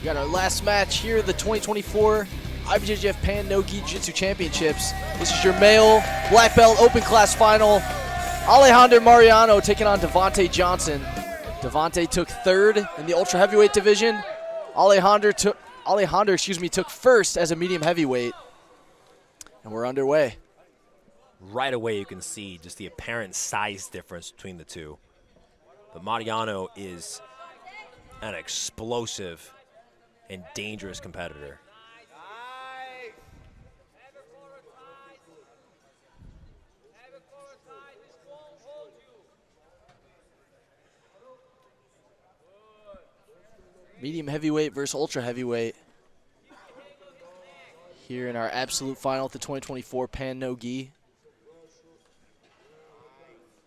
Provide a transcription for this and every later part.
got our last match here, the 2024 IBJJF Pan No-Gi Jiu-Jitsu Championships. This is your male black belt open class final. Alehander Mariano taking on Devhonte Johnson. Devhonte took third in the ultra heavyweight division. Alehander took first as a medium heavyweight. And we're underway. Right away you can see just the apparent size difference between the two. But Mariano is an explosive and dangerous competitor. Medium heavyweight versus ultra heavyweight here in our absolute final at the 2024 Pan No-Gi.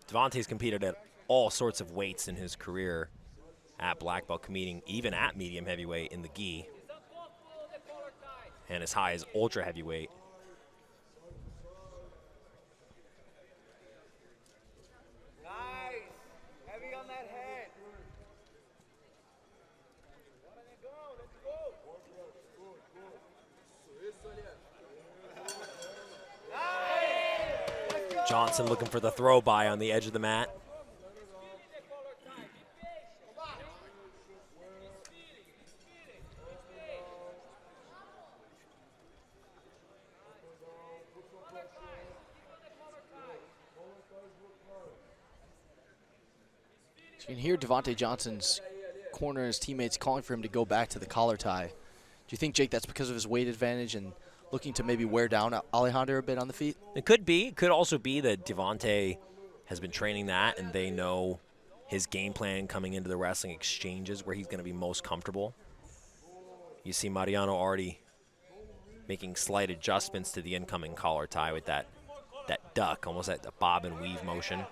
Devhonte's competed at all sorts of weights in his career at black belt, competing even at medium heavyweight in the gi, and as high as ultra heavyweight. Johnson looking for the throw by on the edge of the mat. So you can hear Devhonte Johnson's corner, his teammates calling for him to go back to the collar tie. Do you think, Jake, that's because of his weight advantage and looking to maybe wear down Alehander a bit on the feet? It could be. It could also be that Devhonte has been training that and they know his game plan coming into the wrestling exchanges where he's going to be most comfortable. You see Mariano already making slight adjustments to the incoming collar tie with that duck, almost like the bob and weave motion.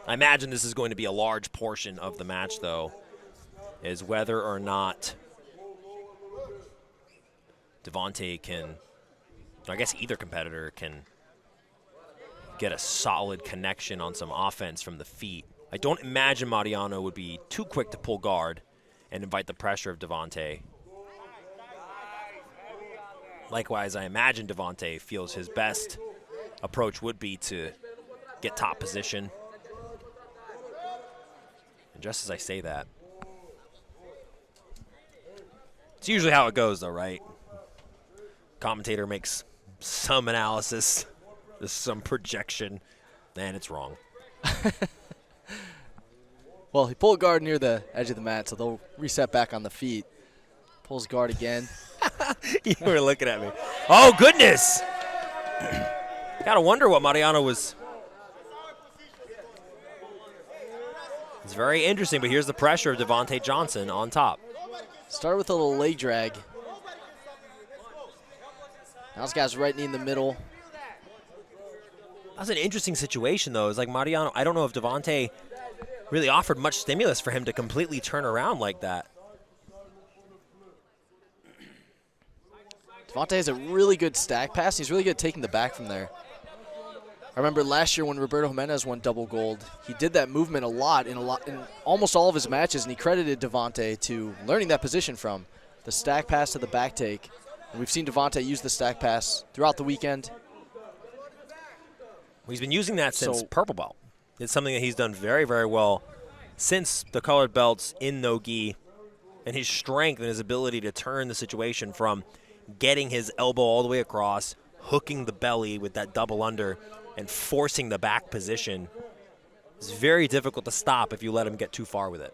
I imagine this is going to be a large portion of the match, though, is whether or not Devhonte can, I guess either competitor can get a solid connection on some offense from the feet. I don't imagine Mariano would be too quick to pull guard and invite the pressure of Devhonte. Likewise, I imagine Devhonte feels his best approach would be to get top position. Just as I say that, it's usually how it goes, though, right? Commentator makes some analysis, there's some projection, and it's wrong. Well, he pulled guard near the edge of the mat, so they'll reset back on the feet. Pulls guard again. You were looking at me. Oh, goodness! Gotta wonder what Mariano was. It's very interesting, but here's the pressure of Devhonte Johnson on top. Started with a little leg drag. Now this guy's right knee in the middle. That's an interesting situation, though. It's like Mariano, I don't know if Devhonte really offered much stimulus for him to completely turn around like that. Devhonte has a really good stack pass. He's really good at taking the back from there. I remember last year when Roberto Jimenez won double gold, he did that movement a lot in almost all of his matches, and he credited Devhonte to learning that position from the stack pass to the back take. And we've seen Devhonte use the stack pass throughout the weekend. Well, he's been using that since purple belt. It's something that he's done very, very well since the colored belts in no-gi, and his strength and his ability to turn the situation from getting his elbow all the way across, hooking the belly with that double under, and forcing the back position is very difficult to stop if you let him get too far with it.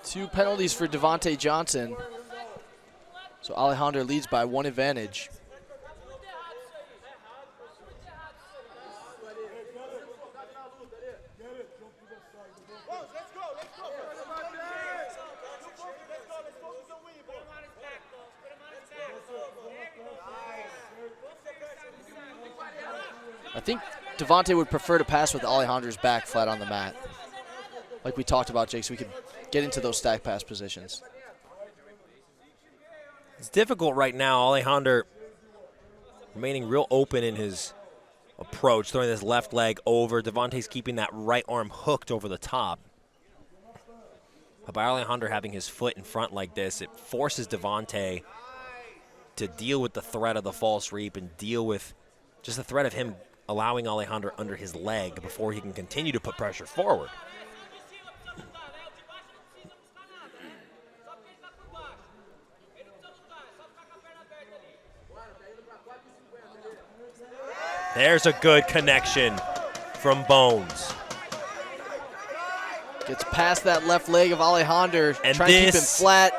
Two penalties for Devhonte Johnson. So Alehander leads by one advantage. I think Devhonte would prefer to pass with Alehander's back flat on the mat. Like we talked about, Jake, so we could get into those stack pass positions. It's difficult right now. Alehander remaining real open in his approach, throwing this left leg over. Devhonte's keeping that right arm hooked over the top. But by Alehander having his foot in front like this, it forces Devhonte to deal with the threat of the false reap and deal with just the threat of him allowing Alehander under his leg before he can continue to put pressure forward. There's a good connection from Bones. Gets past that left leg of Alehander, and trying to keep him flat.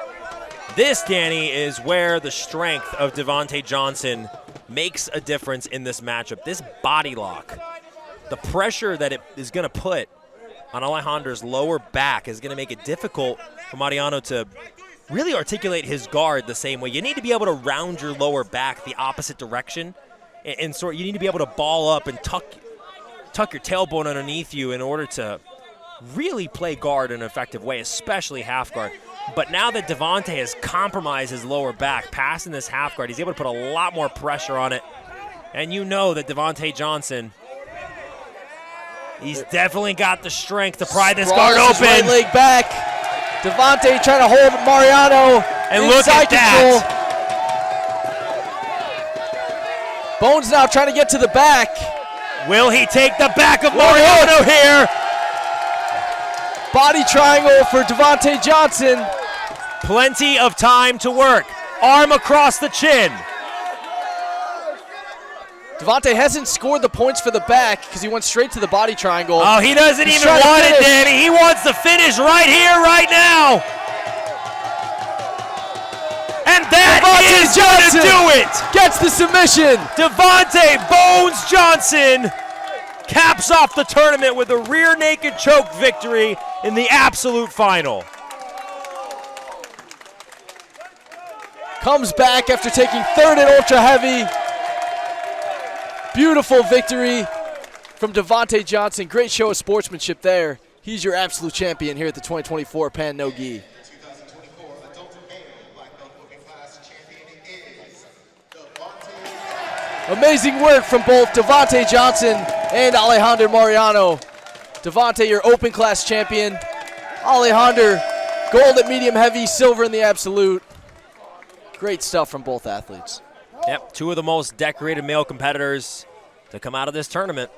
This, Danny, is where the strength of Devhonte Johnson makes a difference in this matchup. This body lock, the pressure that it is going to put on Alehander's lower back is going to make it difficult for Mariano to really articulate his guard the same way. You need to be able to round your lower back the opposite direction, and sort you need to be able to ball up and tuck your tailbone underneath you in order to really play guard in an effective way, especially half guard. But now that Devhonte has compromised his lower back, passing this half guard, he's able to put a lot more pressure on it. And you know that Devhonte Johnson, he's definitely got the strength to pry this guard open. Right leg back. Devhonte trying to hold Mariano. And look at that. Bones now trying to get to the back. Will he take the back of Mariano here? Body triangle for Devhonte Johnson. Plenty of time to work. Arm across the chin. Devhonte hasn't scored the points for the back because he went straight to the body triangle. Oh, he doesn't even want it, Danny. He wants the finish right here, right now. And that is going to do it. Gets the submission. Devhonte Bones Johnson caps off the tournament with a rear naked choke victory in the absolute final. Comes back after taking third at ultra heavy. Beautiful victory from Devhonte Johnson. Great show of sportsmanship there. He's your absolute champion here at the 2024 Pan No Gi. Amazing work from both Devhonte Johnson and Alehander Mariano. Devhonte, your open class champion. Alehander, gold at medium heavy, silver in the absolute. Great stuff from both athletes. Yep, two of the most decorated male competitors to come out of this tournament.